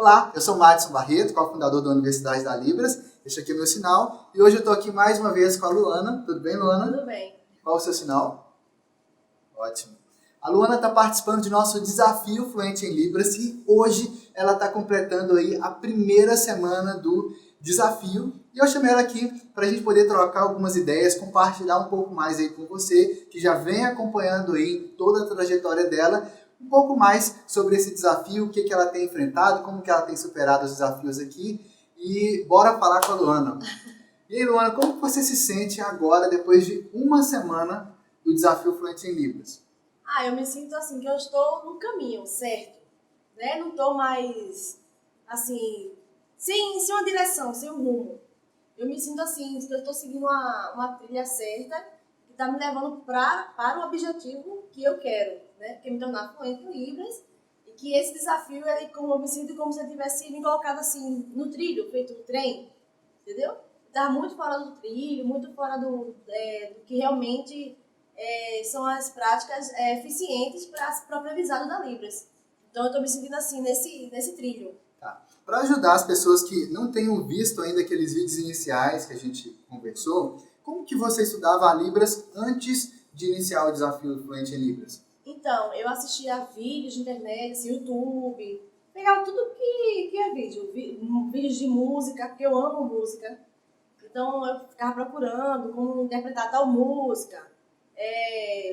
Olá, eu sou o Madison Barreto, cofundador da Universidade da Libras. Este aqui é o meu sinal. E hoje eu estou aqui mais uma vez com a Luana. Tudo bem, Luana? Tudo bem. Qual o seu sinal? Ótimo. A Luana está participando de nosso desafio Fluente em Libras e hoje ela está completando aí a primeira semana do desafio. E eu chamei ela aqui para a gente poder trocar algumas ideias, compartilhar um pouco mais aí com você, que já vem acompanhando aí toda a trajetória dela, um pouco mais sobre esse desafio, o que ela tem enfrentado, como que ela tem superado os desafios aqui. E bora falar com a Luana. E aí, Luana, como que você se sente agora, depois de uma semana do desafio Fluente em Libras? Eu me sinto assim, que eu estou no caminho, certo? Né? Não estou mais, assim, sem uma direção, sem um rumo. Eu me sinto assim, que eu estou seguindo uma trilha certa, que está me levando para o objetivo que eu quero, né? Que é me tornar fluente em Libras. E que esse desafio, como eu me sinto como se eu tivesse me colocado assim, no trilho, feito um trem, entendeu? Estava muito fora do trilho, muito fora do que realmente são as práticas eficientes para o aprendizado da Libras. Então, eu estou me sentindo assim, nesse trilho. Tá. Para ajudar as pessoas que não tenham visto ainda aqueles vídeos iniciais que a gente conversou, como que você estudava a Libras antes de iniciar o desafio Fluente em Libras? Então, eu assistia vídeos de internet, assim, YouTube, pegava tudo que é vídeo, vídeos de música, porque eu amo música. Então, eu ficava procurando como interpretar tal música,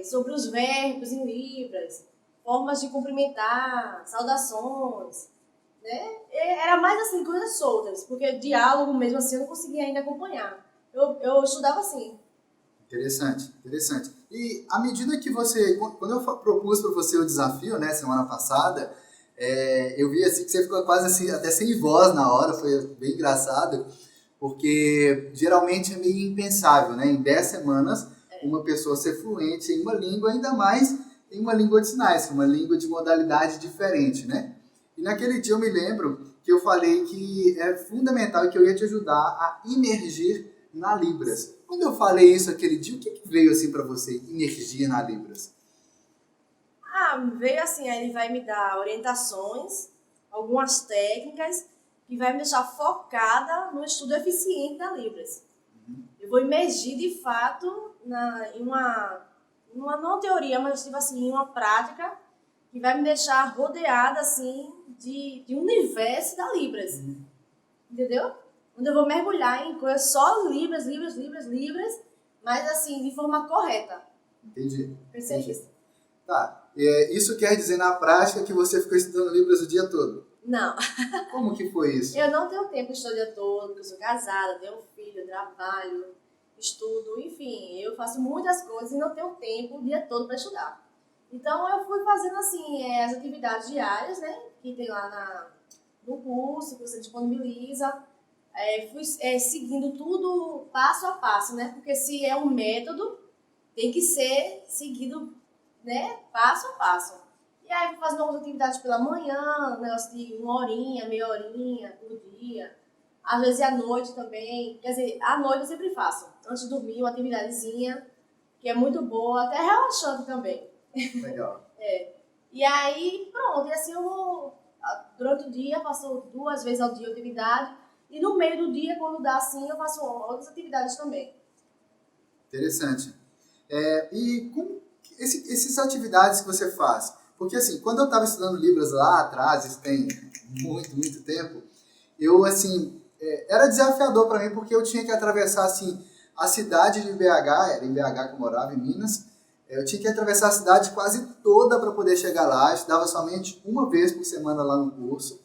sobre os verbos em Libras, formas de cumprimentar, saudações, né? Era mais assim, coisas soltas, porque diálogo mesmo assim eu não conseguia ainda acompanhar. Eu estudava assim. Interessante, interessante. E à medida que você, quando eu propus para você o desafio, né, semana passada, eu vi assim que você ficou quase assim, até sem voz na hora, foi bem engraçado, porque geralmente é meio impensável, né, em 10 semanas, uma pessoa ser fluente em uma língua, ainda mais em uma língua de sinais, uma língua de modalidade diferente, né? E naquele dia eu me lembro que eu falei que é fundamental e que eu ia te ajudar a imergir na Libras. Quando eu falei isso aquele dia, o que veio assim para você, imergir na Libras? Veio assim, aí ele vai me dar orientações, algumas técnicas, que vai me deixar focada no estudo eficiente da Libras. Eu vou imergir de fato em não teoria, mas tipo assim, em uma prática que vai me deixar rodeada assim de um universo da Libras. Entendeu? Onde eu vou mergulhar em coisas só Libras, mas assim, de forma correta. Entendi. Pensei isso. Tá. Isso quer dizer na prática que você ficou estudando Libras o dia todo? Não. Como que foi isso? Eu não tenho tempo de estudar o dia todo, porque eu sou casada, tenho um filho, trabalho, estudo, enfim, eu faço muitas coisas e não tenho tempo o dia todo para estudar. Então eu fui fazendo assim, as atividades diárias, né, que tem lá no curso, que você disponibiliza. Fui seguindo tudo passo a passo, né, porque se é um método, tem que ser seguido, né, passo a passo. E aí fui fazendo algumas atividades pela manhã, um negócio de uma horinha, meia horinha por dia. Às vezes à noite também. Quer dizer, à noite eu sempre faço. Antes de dormir, uma atividadezinha, que é muito boa, até relaxante também. Legal. E aí, pronto. E assim eu vou, durante o dia, faço 2 vezes ao dia atividade. E no meio do dia, quando dá assim, eu faço outras atividades também. Interessante. E como essas atividades que você faz? Porque assim, quando eu estava estudando Libras lá atrás, isso tem muito, muito tempo, eu assim, era desafiador para mim porque eu tinha que atravessar assim, a cidade de BH, era em BH que eu morava, em Minas, eu tinha que atravessar a cidade quase toda para poder chegar lá, eu estudava somente uma vez por semana lá no curso,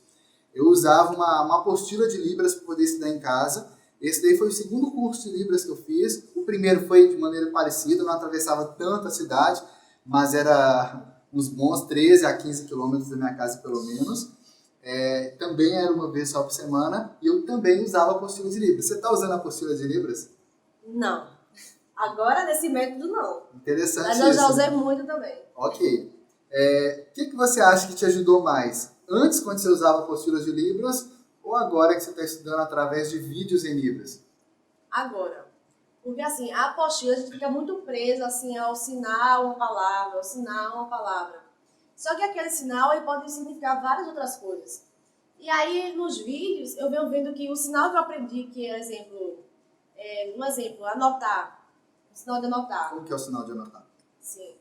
eu usava uma apostila de Libras para poder estudar em casa. Esse daí foi o segundo curso de Libras que eu fiz. O primeiro foi de maneira parecida, não atravessava tanto a cidade, mas era uns bons 13 a 15 quilômetros da minha casa, pelo menos. Também era uma vez só por semana e eu também usava a apostila de Libras. Você está usando a apostila de Libras? Não. Agora, nesse método, não. Interessante Mas isso. eu já usei muito também. Ok. O que você acha que te ajudou mais? Antes, quando você usava apostilas de Libras, ou agora que você está estudando através de vídeos em Libras? Agora. Porque assim, a apostila a gente fica muito presa assim, ao sinal, uma palavra, ao sinal, uma palavra. Só que aquele sinal ele pode significar várias outras coisas. E aí, nos vídeos, eu venho vendo que o sinal que eu aprendi, que é, um exemplo, anotar, o sinal de anotar. Como que é o sinal de anotar? Sim.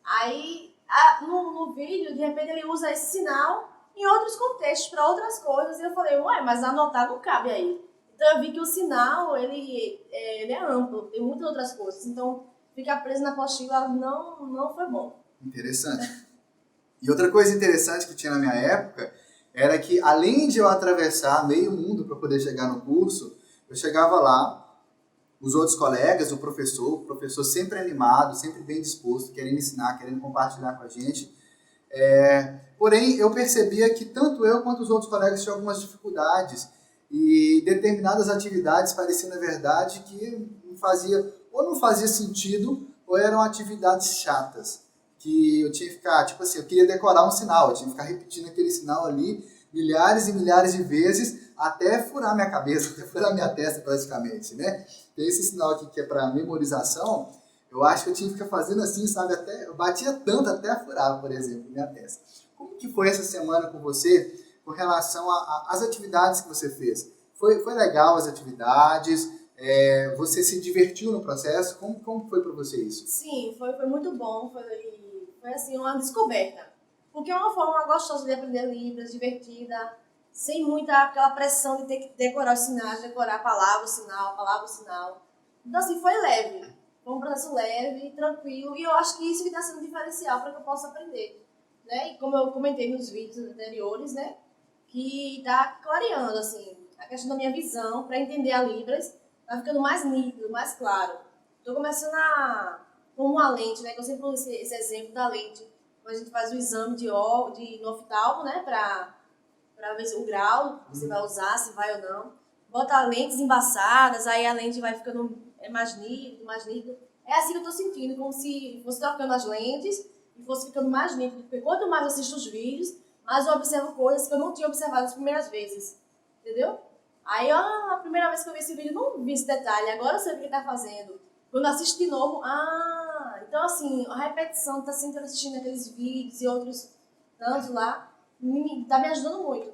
Aí, no vídeo, de repente, ele usa esse sinal em outros contextos, para outras coisas. E eu falei, ué, mas anotar não cabe aí. Então, eu vi que o sinal, ele é amplo, tem muitas outras coisas. Então, ficar preso na apostila não foi bom. Interessante. E outra coisa interessante que tinha na minha época era que, além de eu atravessar meio mundo para poder chegar no curso, eu chegava lá, os outros colegas, o professor sempre animado, sempre bem disposto, querendo ensinar, querendo compartilhar com a gente. Porém, eu percebia que tanto eu quanto os outros colegas tinham algumas dificuldades e determinadas atividades pareciam, na verdade, que não fazia sentido ou eram atividades chatas. Que eu tinha que ficar, tipo assim, eu queria decorar um sinal, eu tinha que ficar repetindo aquele sinal ali milhares e milhares de vezes até furar minha cabeça, até furar minha testa praticamente, né? Tem esse sinal aqui que é para memorização, eu acho que eu tinha que ficar fazendo assim, sabe? Eu batia tanto até furar, por exemplo, minha testa. Como que foi essa semana com você com relação às atividades que você fez? Foi legal as atividades? Você se divertiu no processo? Como foi para você isso? Sim, foi muito bom. Foi assim, uma descoberta. Porque é uma forma gostosa de aprender Libras, divertida, sem muita aquela pressão de ter que decorar os sinais, decorar a palavra, o sinal. Então, assim, foi leve. Foi um processo leve, tranquilo, e eu acho que isso que está sendo um diferencial para que eu possa aprender. Né? E como eu comentei nos vídeos anteriores, né? Que está clareando, assim, a questão da minha visão para entender a Libras, está ficando mais nítido, mais claro. Estou começando com uma lente, né? Que eu sempre uso esse exemplo da lente. Quando a gente faz o exame no oftalmo, né? Para ver o grau que você vai usar, se vai ou não. Bota lentes embaçadas, aí a lente vai ficando mais nítido, mais nítido. É assim que eu estou sentindo, como se fosse trocando as lentes e fosse ficando mais nítido. Porque quanto mais eu assisto os vídeos, mais eu observo coisas que eu não tinha observado as primeiras vezes. Entendeu? Aí, a primeira vez que eu vi esse vídeo, eu não vi esse detalhe. Agora eu sei o que ele está fazendo. Quando eu assisto de novo, então assim, a repetição de estar sempre assistindo aqueles vídeos e outros tantos lá, tá me ajudando muito.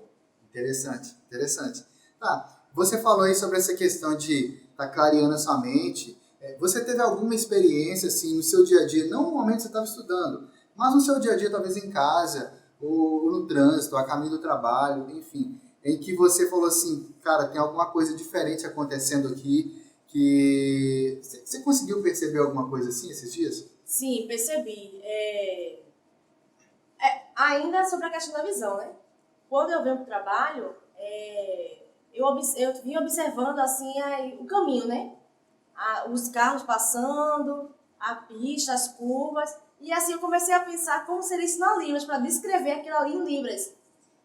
Interessante, interessante. Tá, você falou aí sobre essa questão de estar clareando a sua mente. Você teve alguma experiência, assim, no seu dia a dia, não no momento que você estava estudando, mas no seu dia a dia, talvez em casa, ou no trânsito, a caminho do trabalho, enfim, em que você falou assim, cara, tem alguma coisa diferente acontecendo aqui, que... Você conseguiu perceber alguma coisa assim esses dias? Sim, percebi. Ainda sobre a questão da visão, né? Quando eu venho para o trabalho, eu vim observando assim o caminho, né? Os carros passando, a pista, as curvas. E assim eu comecei a pensar como seria isso na Libras, para descrever aquilo ali em Libras.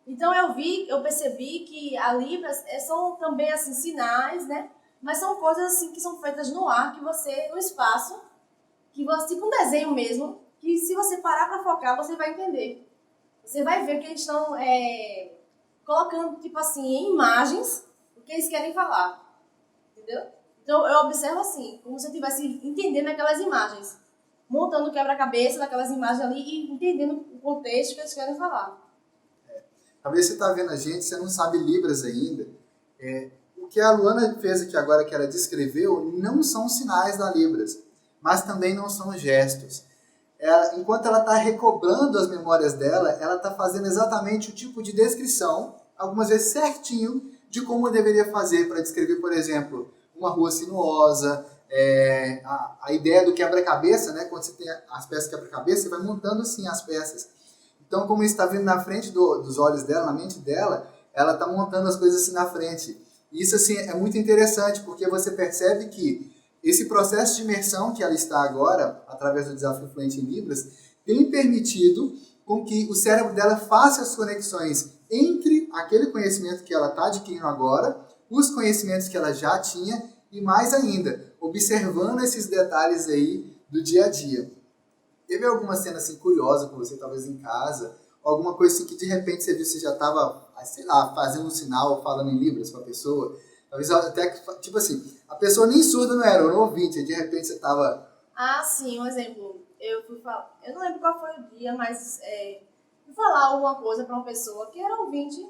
Então eu percebi que a Libras são também assim sinais, né? Mas são coisas assim que são feitas no ar, no espaço, que você, tipo um desenho mesmo, que se você parar para focar, você vai entender. Você vai ver que eles estão colocando, tipo assim, em imagens o que eles querem falar. Entendeu? Então eu observo assim, como se eu estivesse entendendo aquelas imagens. Montando o quebra-cabeça daquelas imagens ali e entendendo o contexto que eles querem falar. Talvez você está vendo a gente, você não sabe Libras ainda. O que a Luana fez aqui agora, que ela descreveu, não são sinais da Libras, mas também não são gestos. Enquanto ela está recobrando as memórias dela, ela está fazendo exatamente o tipo de descrição, algumas vezes certinho, de como eu deveria fazer para descrever, por exemplo, uma rua sinuosa, a ideia do quebra-cabeça, né? Quando você tem as peças quebra-cabeça, você vai montando assim as peças. Então, como isso está vindo na frente dos olhos dela, na mente dela, ela está montando as coisas assim na frente. E isso assim, é muito interessante, porque você percebe que esse processo de imersão que ela está agora, através do Desafio Fluente em Libras, tem permitido com que o cérebro dela faça as conexões entre aquele conhecimento que ela está adquirindo agora, os conhecimentos que ela já tinha e mais ainda, observando esses detalhes aí do dia a dia. Teve alguma cena assim curiosa com você, talvez em casa, ou alguma coisa assim que de repente você viu, você já estava, sei lá, fazendo um sinal, falando em Libras com a pessoa, talvez até, tipo assim, a pessoa nem surda não era um ouvinte, de repente você estava... Sim, um exemplo. Eu não lembro qual foi o dia, mas fui falar alguma coisa para uma pessoa que era ouvinte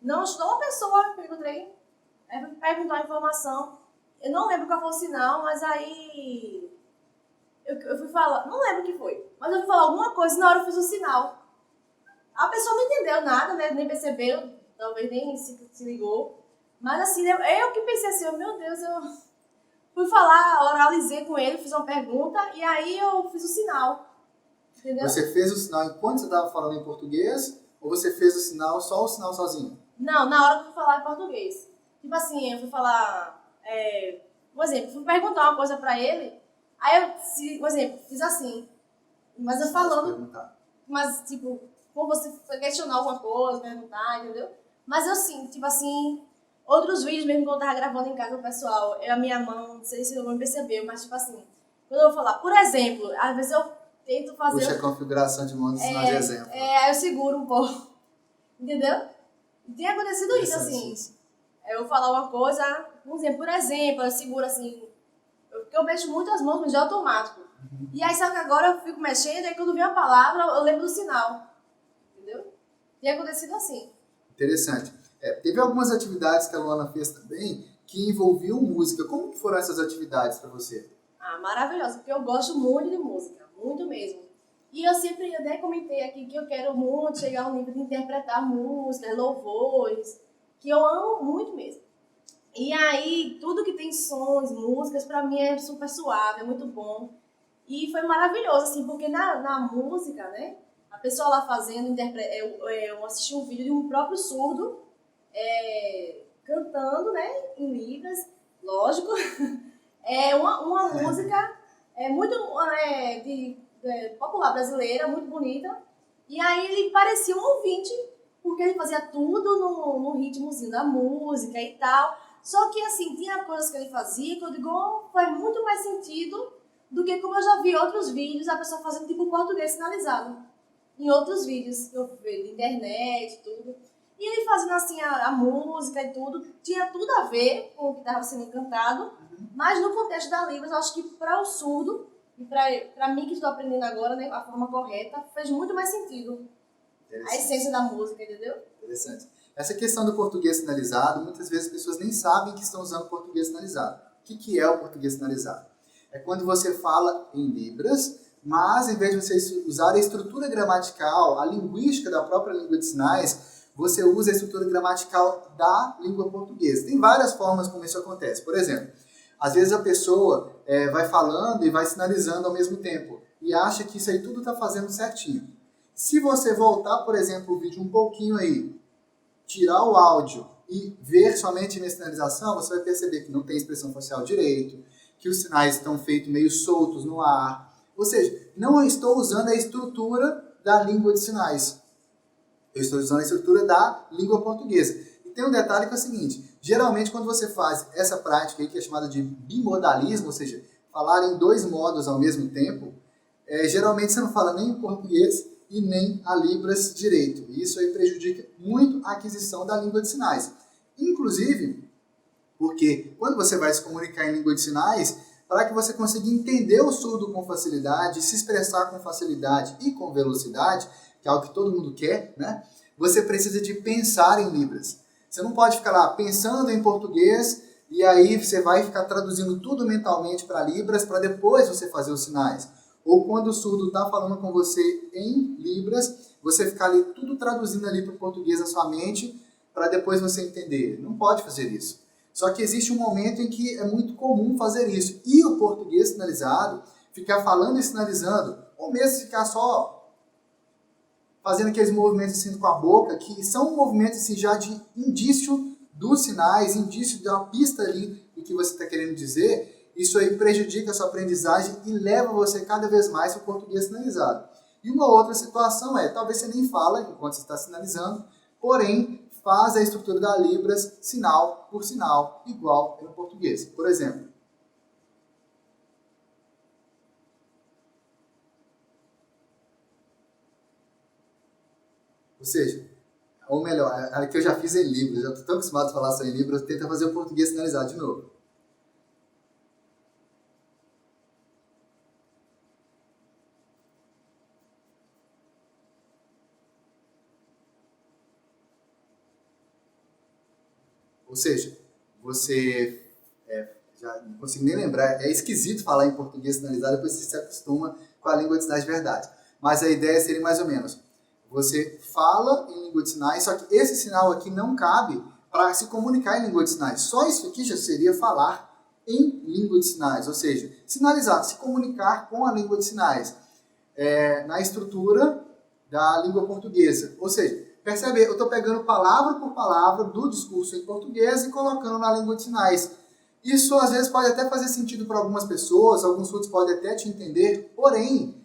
Não, só uma pessoa que eu encontrei, perguntou a informação. Eu não lembro qual foi o sinal, mas aí eu fui falar, não lembro o que foi, mas eu fui falar alguma coisa e na hora eu fiz o sinal. A pessoa não entendeu nada, né? Nem percebeu, talvez nem se ligou. Mas assim, eu que pensei assim, meu Deus, eu fui falar, oralizei com ele, fiz uma pergunta e aí eu fiz o sinal. Entendeu? Você fez o sinal enquanto você estava falando em português ou você fez o sinal, só o sinal sozinho? Não, na hora que eu fui falar em português. Tipo assim, eu fui falar, por exemplo, fui perguntar uma coisa pra ele, aí eu, por exemplo, fiz assim, mas eu falando, mas tipo, como você foi questionar alguma coisa, perguntar, entendeu? Mas eu sim, tipo assim, outros vídeos mesmo que eu tava gravando em casa com o pessoal, a minha mão, não sei se eu não percebeu, mas tipo assim, quando eu vou falar, por exemplo, às vezes eu tento fazer... Puxa a configuração de mão do sinal de exemplo. Aí eu seguro um pouco, entendeu? E tem acontecido isso, assim, eu vou falar uma coisa, por exemplo, eu seguro assim, porque eu mexo muito as mãos, mas de automático. E aí, só que agora eu fico mexendo, e quando vem a palavra, eu lembro do sinal. Entendeu? Tem acontecido assim. Interessante. Teve algumas atividades que a Luana fez também que envolviam música. Como que foram essas atividades para você? Maravilhoso, porque eu gosto muito de música, muito mesmo. E eu sempre até comentei aqui que eu quero muito chegar ao nível de interpretar músicas, louvores, que eu amo muito mesmo. E aí, tudo que tem sons, músicas, pra mim é super suave, é muito bom. E foi maravilhoso, assim, porque na música, né, a pessoa lá fazendo, eu assisti um vídeo de um próprio surdo cantando, né, em Libras, lógico. É uma música muito popular brasileira, muito bonita. E aí ele parecia um ouvinte, porque ele fazia tudo no ritmozinho da música e tal. Só que, assim, tinha coisas que ele fazia que eu digo, faz muito mais sentido do que como eu já vi outros vídeos, a pessoa fazendo tipo português sinalizado. Em outros vídeos que eu vi na internet, tudo. E ele fazendo assim a música e tudo, tinha tudo a ver com o que estava sendo cantado, mas no contexto da Libras, eu acho que para o surdo, e para mim que estou aprendendo agora, né, a forma correta, fez muito mais sentido. A essência da música, entendeu? Interessante. Essa questão do português sinalizado, muitas vezes as pessoas nem sabem que estão usando português sinalizado. O que é o português sinalizado? É quando você fala em Libras, mas em vez de você usar a estrutura gramatical, a linguística da própria língua de sinais, você usa a estrutura gramatical da língua portuguesa. Tem várias formas como isso acontece. Por exemplo, às vezes a pessoa vai falando e vai sinalizando ao mesmo tempo e acha que isso aí tudo está fazendo certinho. Se você voltar, por exemplo, o vídeo um pouquinho aí, tirar o áudio e ver somente minha sinalização, você vai perceber que não tem expressão facial direito, que os sinais estão feitos meio soltos no ar. Ou seja, não estou usando a estrutura da língua de sinais. Eu estou usando a estrutura da língua portuguesa. E tem um detalhe que é o seguinte, geralmente quando você faz essa prática aí, que é chamada de bimodalismo, ou seja, falar em dois modos ao mesmo tempo, geralmente você não fala nem em português e nem a Libras direito. E isso aí prejudica muito a aquisição da língua de sinais. Inclusive, porque quando você vai se comunicar em língua de sinais, para que você consiga entender o surdo com facilidade, se expressar com facilidade e com velocidade, que é algo que todo mundo quer, né? Você precisa de pensar em Libras. Você não pode ficar lá pensando em português e aí você vai ficar traduzindo tudo mentalmente para Libras para depois você fazer os sinais. Ou quando o surdo está falando com você em Libras, você ficar ali tudo traduzindo ali para o português na sua mente para depois você entender. Não pode fazer isso. Só que existe um momento em que é muito comum fazer isso. E o português sinalizado, ficar falando e sinalizando, ou mesmo ficar só fazendo aqueles movimentos assim com a boca, que são movimentos assim, já de indício dos sinais, indício da pista ali do que você está querendo dizer. Isso aí prejudica a sua aprendizagem e leva você cada vez mais para o português sinalizado. E uma outra situação talvez você nem fala enquanto você está sinalizando, porém faz a estrutura da Libras sinal por sinal, igual no português. Por exemplo, ou seja, ou melhor, a que eu já fiz em Libras, já estou tão acostumado a falar só em Libras, tenta fazer o português sinalizado de novo. Ou seja, você, já não consigo nem lembrar, é esquisito falar em português sinalizado, depois você se acostuma com a língua de sinais de verdade. Mas a ideia seria mais ou menos, você fala em língua de sinais, só que esse sinal aqui não cabe para se comunicar em língua de sinais. Só isso aqui já seria falar em língua de sinais, ou seja, sinalizar, se comunicar com a língua de sinais, na estrutura da língua portuguesa. Ou seja, percebe, eu estou pegando palavra por palavra do discurso em português e colocando na língua de sinais. Isso às vezes pode até fazer sentido para algumas pessoas, alguns surdos podem até te entender, porém,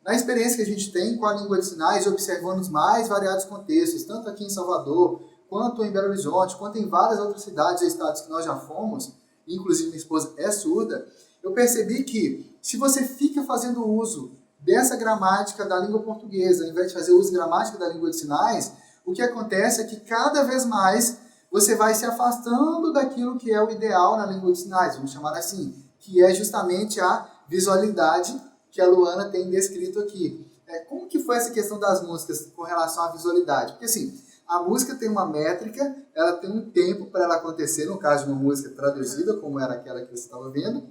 na experiência que a gente tem com a língua de sinais, observando os mais variados contextos, tanto aqui em Salvador, quanto em Belo Horizonte, quanto em várias outras cidades e estados que nós já fomos, inclusive minha esposa é surda, eu percebi que se você fica fazendo uso dessa gramática da língua portuguesa, ao invés de fazer uso de gramática da língua de sinais, o que acontece é que cada vez mais você vai se afastando daquilo que é o ideal na língua de sinais, vamos chamar assim, que é justamente a visualidade que a Luana tem descrito aqui. Como que foi essa questão das músicas com relação à visualidade? Porque assim, a música tem uma métrica, ela tem um tempo para ela acontecer, no caso de uma música traduzida, como era aquela que você estava vendo,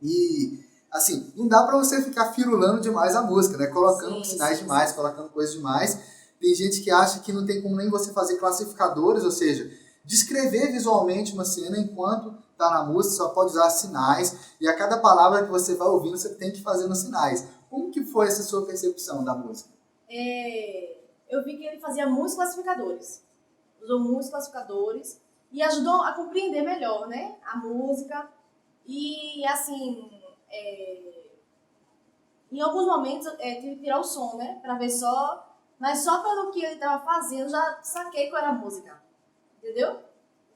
e assim, não dá para você ficar firulando demais a música, né? Colocando sinais demais, colocando coisas demais. Tem gente que acha que não tem como nem você fazer classificadores, ou seja, descrever visualmente uma cena enquanto está na música, só pode usar sinais, e a cada palavra que você vai ouvindo, você tem que fazer nos sinais. Como que foi essa sua percepção da música? Eu vi que ele fazia muitos classificadores. Usou muitos classificadores e ajudou a compreender melhor, né? A música. E, assim, em alguns momentos, tive que tirar o som, né? Para ver só. Mas só pelo que ele estava fazendo, já saquei qual era a música. Entendeu?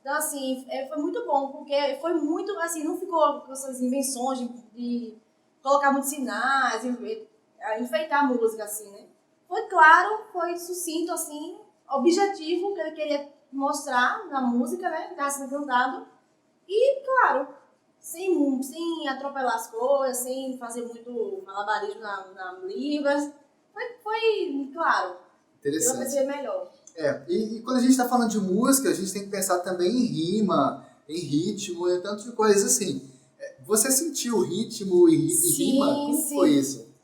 Então, assim, foi muito bom, porque foi muito, assim, não ficou com essas invenções de colocar muitos sinais, enfeitar a música, assim, né? Foi claro, foi sucinto, assim, objetivo que ele queria mostrar na música, né? Que estava sendo cantado. E, claro, sem atropelar as coisas, sem fazer muito malabarismo na língua. Foi claro. Interessante. Eu percebi melhor. E quando a gente está falando de música, a gente tem que pensar também em rima, em ritmo, e tanto de coisas assim. Você sentiu ritmo e rima? Como foi isso?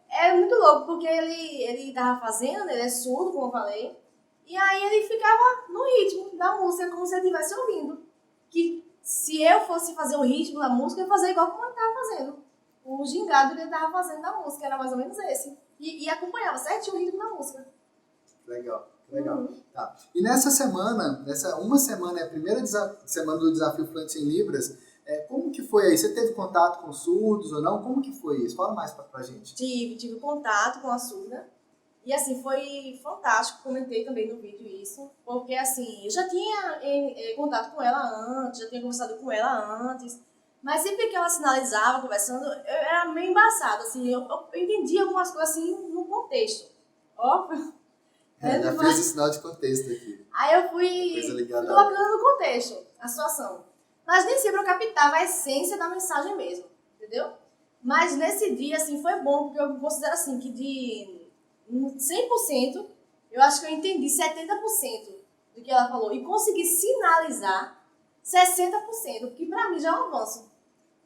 É muito louco, porque ele tava fazendo, ele é surdo, como eu falei, e aí ele ficava no ritmo da música, como se ele estivesse ouvindo. Que se eu fosse fazer o ritmo da música, eu ia fazer igual como ele tava fazendo. O gingado que ele tava fazendo da música era mais ou menos esse. E acompanhava certinho o ritmo da música. Legal. Tá. E nessa semana, uma semana, é a primeira semana do Desafio Fluente em Libras, como que foi aí? Você teve contato com surdos ou não? Como que foi isso? Fala mais pra gente. Tive contato com a surda. E assim, foi fantástico, comentei também no vídeo isso, porque assim, eu já tinha contato com ela antes, já tinha conversado com ela antes, mas sempre que ela sinalizava, conversando, eu era meio embaçado, assim, eu entendia algumas coisas assim no contexto. Óbvio. Já fez o sinal de contexto aqui. Aí eu fui colocando no contexto a situação. Mas nem sempre eu captava a essência da mensagem mesmo, entendeu? Mas nesse dia, assim, foi bom, porque eu considero assim, que de 100%, eu acho que eu entendi 70% do que ela falou. E consegui sinalizar 60%, que pra mim já é um avanço.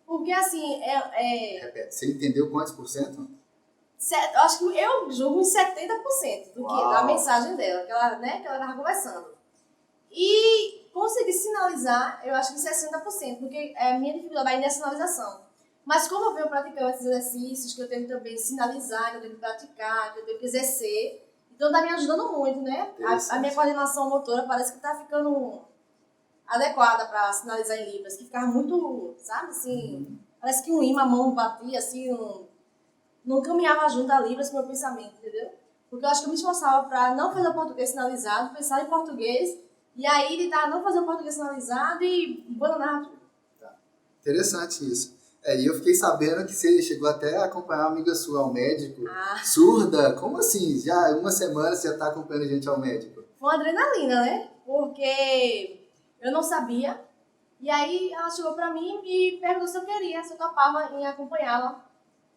Porque assim, Repete, você entendeu quantos por cento? Eu acho que eu julgo uns 70% da mensagem dela, que ela estava conversando. E consegui sinalizar, eu acho que 60%, porque a minha dificuldade ainda é a sinalização. Mas como eu venho praticando esses exercícios, que eu tenho também sinalizar, que eu tenho que praticar, que eu tenho que exercer, então tá me ajudando muito, né? A minha coordenação motora parece que tá ficando adequada para sinalizar em Libras, que ficava muito, sabe, assim, parece que um imã, a mão batia, assim, não caminhava junto a Libras com o meu pensamento, entendeu? Porque eu acho que eu me esforçava para não fazer o português sinalizado, pensar em português, e aí tentar não fazer o português sinalizado e abandonar tudo. Tá. Interessante isso. E eu fiquei sabendo que você chegou até a acompanhar uma amiga sua ao médico. Surda? Como assim? Já uma semana você já está acompanhando a gente ao médico? Foi uma adrenalina, né? Porque eu não sabia. E aí ela chegou para mim e perguntou se eu topava em acompanhá-la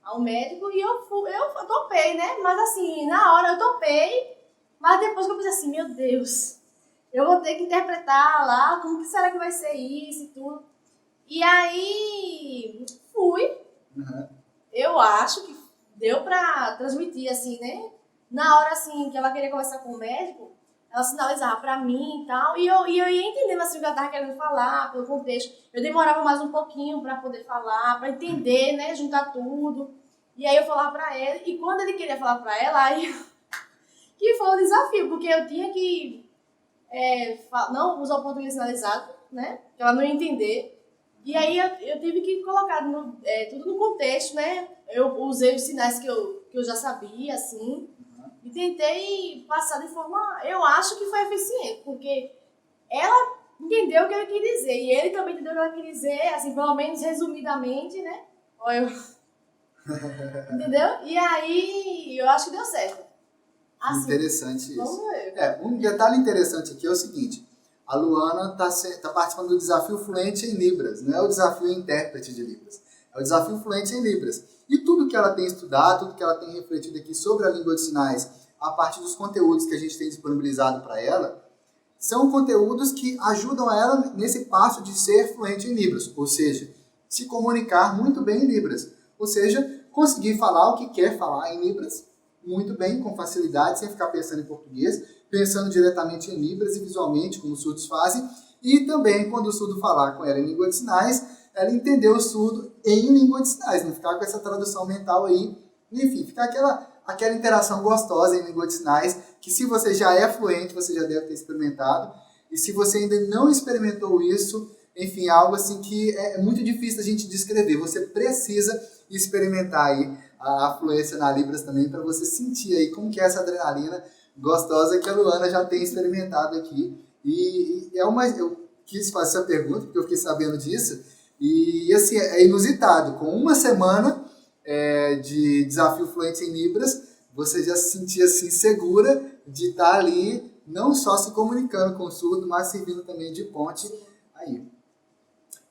ao médico. E eu topei, né? Mas assim, na hora eu topei. Mas depois que eu pensei assim, meu Deus, Eu vou ter que interpretar lá como que será que vai ser isso e tudo. E aí, fui. Uhum. Eu acho que deu pra transmitir, assim, né? Na hora, assim, que ela queria conversar com o médico, ela sinalizava pra mim e tal, e eu ia entendendo, assim, o que ela tava querendo falar, pelo contexto. Eu demorava mais um pouquinho pra poder falar, pra entender, né? Juntar tudo. E aí eu falava pra ele, e quando ele queria falar pra ela, aí que foi o desafio, porque eu tinha que não usar o português sinalizado, né? Que ela não ia entender. E aí eu tive que colocar tudo no contexto, né? Eu usei os sinais que eu já sabia, assim, e tentei passar de forma, eu acho que foi eficiente, porque ela entendeu o que eu quis dizer, e ele também entendeu o que ela quis dizer, assim, pelo menos resumidamente, né? Entendeu? E aí eu acho que deu certo. Assim, Interessante isso. vamos ver. Um detalhe interessante aqui é o seguinte, a Luana está participando do desafio fluente em Libras, não é o desafio intérprete de Libras, é o desafio fluente em Libras. E tudo que ela tem estudado, tudo que ela tem refletido aqui sobre a língua de sinais, a partir dos conteúdos que a gente tem disponibilizado para ela, são conteúdos que ajudam ela nesse passo de ser fluente em Libras, ou seja, se comunicar muito bem em Libras, ou seja, conseguir falar o que quer falar em Libras muito bem, com facilidade, sem ficar pensando em português, pensando diretamente em Libras e visualmente, como os surdos fazem, e também, quando o surdo falar com ela em língua de sinais, ela entender o surdo em língua de sinais, não ficar com essa tradução mental aí, enfim, ficar aquela interação gostosa em língua de sinais, que se você já é fluente, você já deve ter experimentado, e se você ainda não experimentou isso, enfim, é algo assim que é muito difícil a gente descrever, você precisa experimentar aí a fluência na Libras também, para você sentir aí como que é essa adrenalina gostosa que a Luana já tem experimentado aqui. E eu quis fazer essa pergunta, porque eu fiquei sabendo disso, e assim, é inusitado. Com uma semana de desafio fluente em Libras, você já se sentia assim, segura de estar ali, não só se comunicando com o surdo, mas servindo também de ponte aí.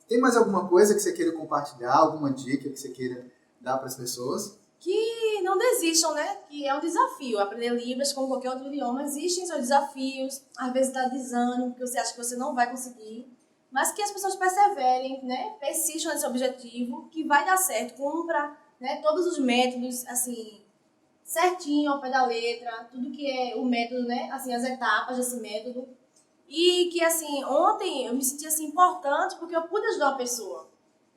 Tem mais alguma coisa que você queira compartilhar, alguma dica que você queira dar para as pessoas? Que não desistam, né? Que é um desafio. Aprender Libras, como qualquer outro idioma, existem seus desafios. Às vezes dá desânimo, porque você acha que você não vai conseguir. Mas que as pessoas perseverem, né? Persistam nesse objetivo, que vai dar certo. Cumpra, né, todos os métodos, assim, certinho, ao pé da letra. Tudo que é o método, né? Assim, as etapas desse método. E que, assim, ontem eu me senti, assim, importante porque eu pude ajudar uma pessoa.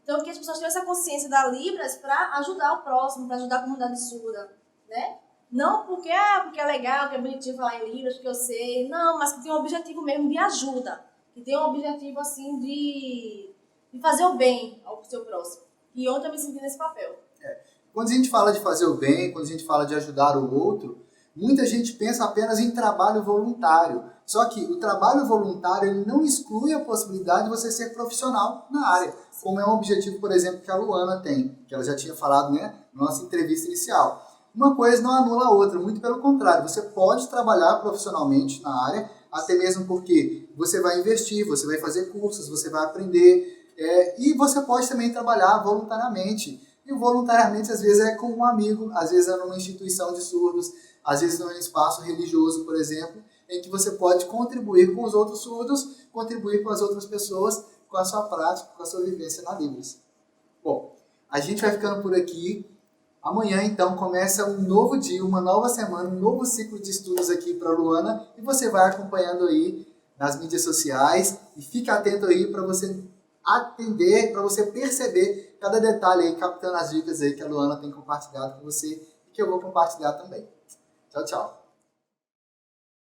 Então, que as pessoas tenham essa consciência da Libras para ajudar o próximo, para ajudar a comunidade surda, né? Não porque é legal, que é bonitinho falar em Libras, porque eu sei. Não, mas que tem um objetivo mesmo de ajuda. Que tem um objetivo, assim, de fazer o bem ao seu próximo. E ontem eu me senti nesse papel. Quando a gente fala de fazer o bem, quando a gente fala de ajudar o outro, muita gente pensa apenas em trabalho voluntário. Só que o trabalho voluntário ele não exclui a possibilidade de você ser profissional na área, como é um objetivo, por exemplo, que a Luana tem, que ela já tinha falado, né, na nossa entrevista inicial. Uma coisa não anula a outra, muito pelo contrário, você pode trabalhar profissionalmente na área, até mesmo porque você vai investir, você vai fazer cursos, você vai aprender, e você pode também trabalhar voluntariamente. E voluntariamente, às vezes, é com um amigo, às vezes é numa instituição de surdos, às vezes num espaço religioso, por exemplo, em que você pode contribuir com os outros surdos, contribuir com as outras pessoas, com a sua prática, com a sua vivência na Libras. Bom, a gente vai ficando por aqui. Amanhã, então, começa um novo dia, uma nova semana, um novo ciclo de estudos aqui para a Luana, e você vai acompanhando aí nas mídias sociais, e fica atento aí para você atender, para você perceber cada detalhe aí, captando as dicas aí que a Luana tem compartilhado com você e que eu vou compartilhar também. Tchau, tchau.